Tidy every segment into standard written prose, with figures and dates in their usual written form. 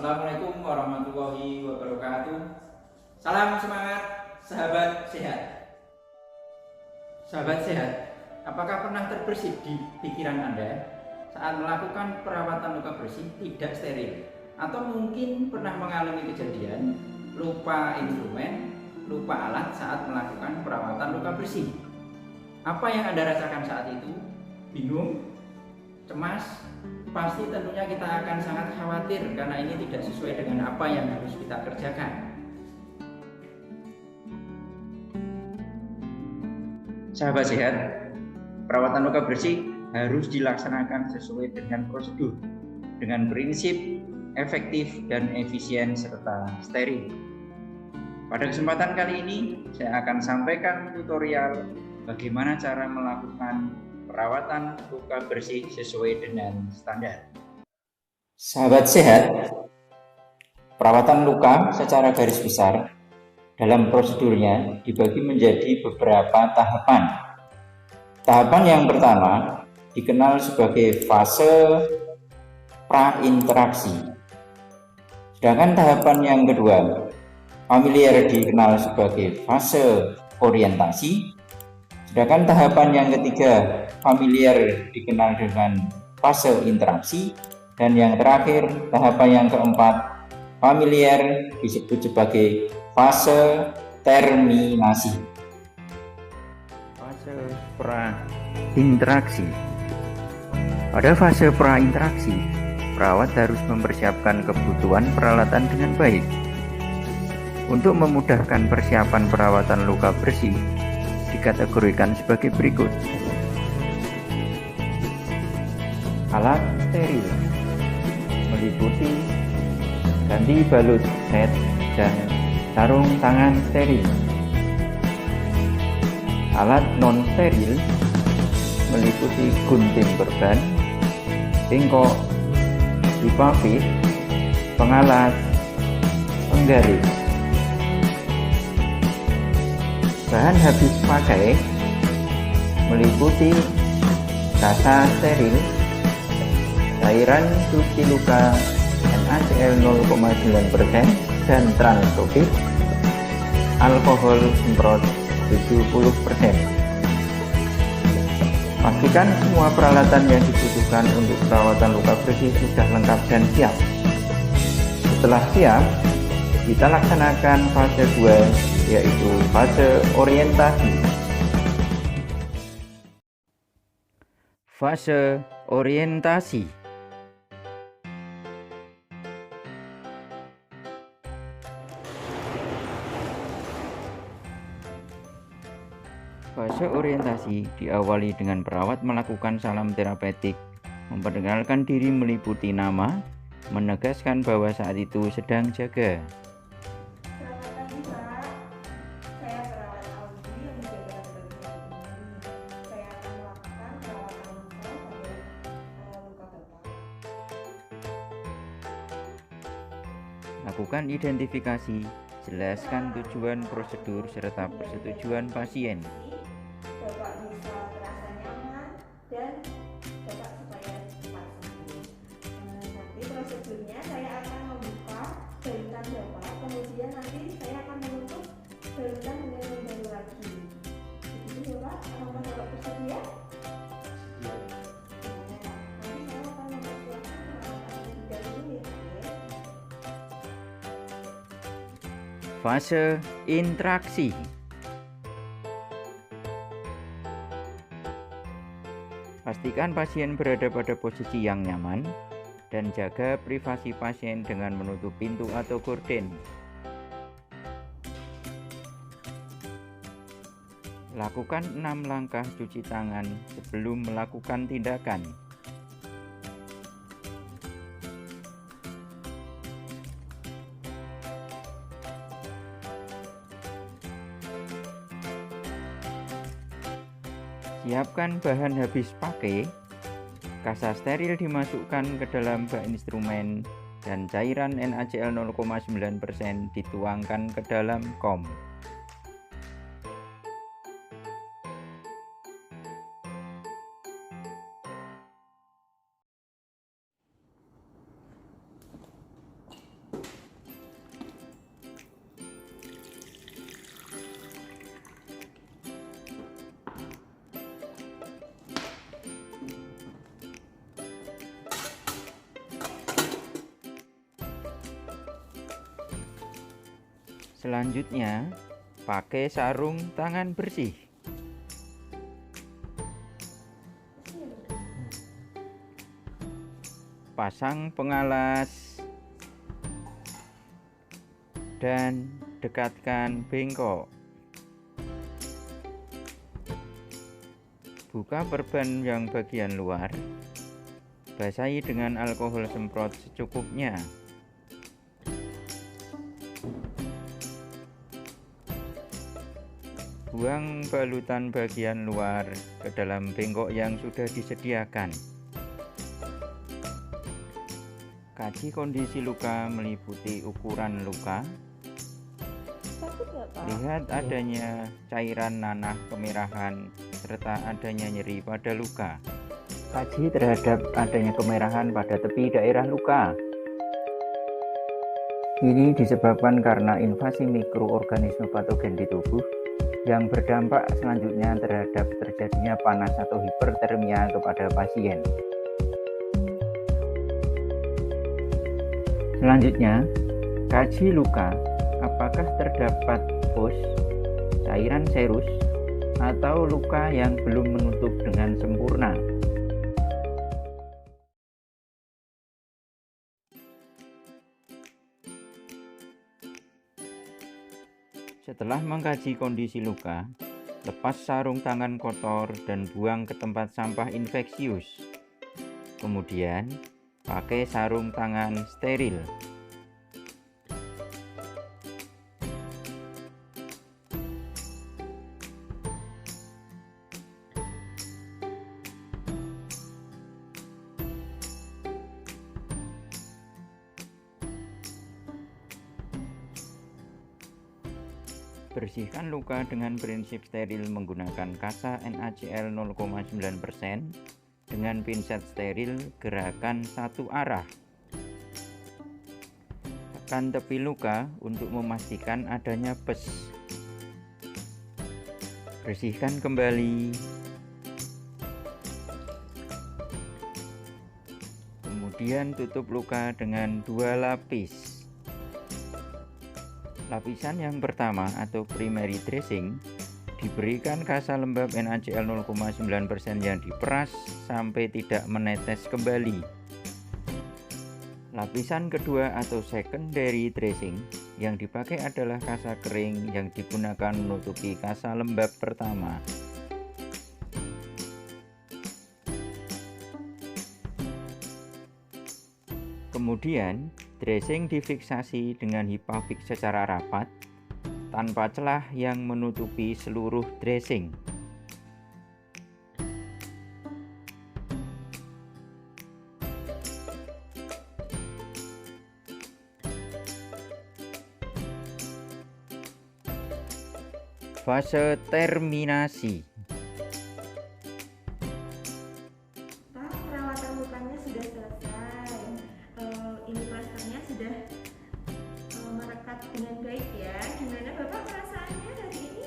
Assalamualaikum warahmatullahi wabarakatuh. Salam semangat, sahabat sehat. Sahabat sehat, apakah pernah terbersit di pikiran Anda saat melakukan perawatan luka bersih tidak steril? Atau mungkin pernah mengalami kejadian lupa instrumen, lupa alat saat melakukan perawatan luka bersih? Apa yang Anda rasakan saat itu? Bingung? Cemas? Pasti tentunya kita akan sangat khawatir karena ini tidak sesuai dengan apa yang harus kita kerjakan. Sahabat sehat, perawatan luka bersih harus dilaksanakan sesuai dengan prosedur, dengan prinsip efektif dan efisien serta steril. Pada kesempatan kali ini, saya akan sampaikan tutorial bagaimana cara melakukan perawatan luka bersih sesuai dengan standar. Sahabat sehat, perawatan luka secara garis besar dalam prosedurnya dibagi menjadi beberapa tahapan. Tahapan yang pertama dikenal sebagai fase prainteraksi. Sedangkan tahapan yang kedua, familiar, dikenal sebagai fase orientasi. Sedangkan tahapan yang ketiga, familiar, dikenal dengan fase interaksi. Dan yang terakhir, tahapan yang keempat, familiar, disebut sebagai fase terminasi. Fase prainteraksi. Pada fase prainteraksi, perawat harus mempersiapkan kebutuhan peralatan dengan baik. Untuk memudahkan persiapan perawatan luka bersih, dikategorikan sebagai berikut. Alat steril meliputi ganti balut set dan sarung tangan steril. Alat non steril meliputi gunting perban, bengkok, pipa fit, pengalas, penggaris. Bahan habis pakai meliputi kasa steril, cairan cuci luka NaCl 0,9% dan transotip, alkohol semprot 70%. Pastikan semua peralatan yang dibutuhkan untuk perawatan luka bersih sudah lengkap dan siap. Setelah siap, kita laksanakan fase 2, yaitu fase orientasi. Fase orientasi. Fase orientasi diawali dengan perawat melakukan salam terapeutik, memperkenalkan diri meliputi nama, menegaskan bahwa saat itu sedang jaga. Selamat pagi, Pak. Saya perawat Audi yang menjaga kebersihan ini. Saya akan melakukan perawatan luka pada luka Bapak. Lakukan identifikasi, jelaskan tujuan prosedur serta persetujuan pasien. Bapak bisa terasa nyaman dan Bapak supaya cepat sembuh. Nanti prosedurnya saya akan membuka jahitan Bapak, kemudian nanti saya akan menutup jahitan dengan yang baru lagi. Begitu Bapak, apakah Bapak bersedia? Nanti saya akan mempersiapkan perawatan lebih dahulu ya, Pak. Fase interaksi. Pastikan pasien berada pada posisi yang nyaman dan jaga privasi pasien dengan menutup pintu atau gorden. Lakukan 6 langkah cuci tangan sebelum melakukan tindakan. Siapkan bahan habis pakai, kasa steril dimasukkan ke dalam bak instrumen, dan cairan NaCl 0,9% dituangkan ke dalam kom. Selanjutnya, pakai sarung tangan bersih. Pasang pengalas dan dekatkan bengkok. Buka perban yang bagian luar, basahi dengan alkohol semprot secukupnya. Buang balutan bagian luar ke dalam bengkok yang sudah disediakan. Kaji kondisi luka meliputi ukuran luka. Sakit nggak, Pak? Lihat adanya cairan nanah kemerahan serta adanya nyeri pada luka. Kaji terhadap adanya kemerahan pada tepi daerah luka. Ini disebabkan karena invasi mikroorganisme patogen di tubuh yang berdampak selanjutnya terhadap terjadinya panas atau hipertermia kepada pasien. Selanjutnya, kaji luka. Apakah terdapat pus, cairan serus, atau luka yang belum menutup dengan sempurna? Setelah mengkaji kondisi luka, lepas sarung tangan kotor dan buang ke tempat sampah infeksius. Kemudian, pakai sarung tangan steril. Bersihkan luka dengan prinsip steril menggunakan kasa NaCl 0,9% dengan pinset steril gerakan satu arah. Tekan tepi luka untuk memastikan adanya pes. Bersihkan kembali. Kemudian tutup luka dengan 2 lapis. Lapisan yang pertama atau primary dressing diberikan kasa lembab NaCl 0,9% yang diperas sampai tidak menetes kembali. Lapisan kedua atau secondary dressing yang dipakai adalah kasa kering yang digunakan menutupi kasa lembab pertama. Kemudian, dressing difiksasi dengan hipafik secara rapat tanpa celah yang menutupi seluruh dressing. Fase terminasi. Pak, perawatan lukanya sudah selesai. Ini plasternya sudah merekat dengan baik ya. Gimana Bapak perasaannya hari ini?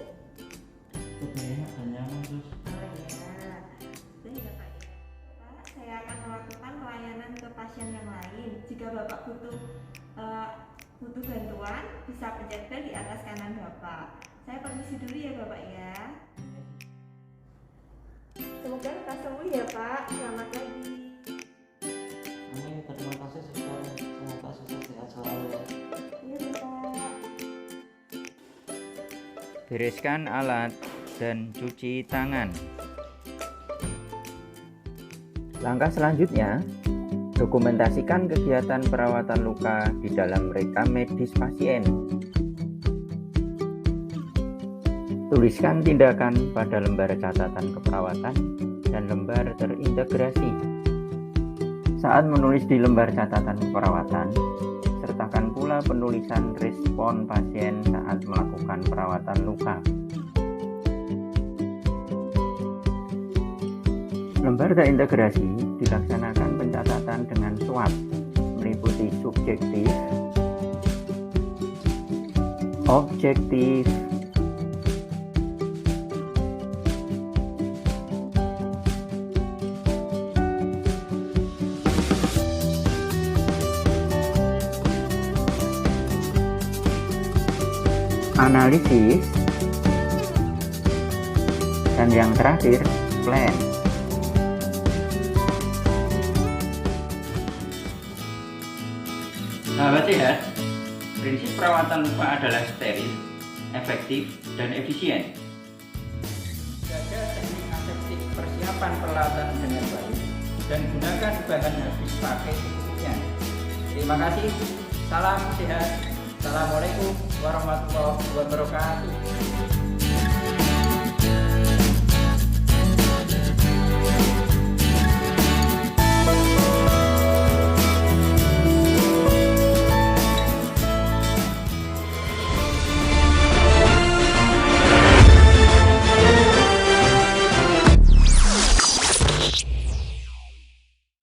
Oke, ada nyaman terus. Oh ya, sudah ya Pak ya. Pak, saya akan melakukan pelayanan ke pasien yang lain. Jika Bapak butuh bantuan, bisa pencet bel di atas kanan Bapak. Saya permisi dulu ya Bapak ya. Semoga lekas sembuh ya Pak. Selamat pagi. Amin, terima kasih suster. Semoga suster sehat selalu. Iya Bapak. Bereskan alat dan cuci tangan. Langkah selanjutnya, dokumentasikan kegiatan perawatan luka di dalam rekam medis pasien. Tuliskan tindakan pada lembar catatan keperawatan dan lembar terintegrasi. Saat menulis di lembar catatan keperawatan, sertakan pula penulisan respon pasien saat melakukan perawatan luka. Lembar terintegrasi dilaksanakan pencatatan dengan SWOT, meliputi subjektif, objektif, analisis, dan yang terakhir plan. Sahabat sehat, prinsip perawatan luka adalah steril, efektif, dan efisien. Jaga teknik aseptik persiapan peralatan dengan baik dan gunakan bahan habis pakai secukupnya. Terima kasih. Salam sehat. Assalamualaikum warahmatullahi wabarakatuh.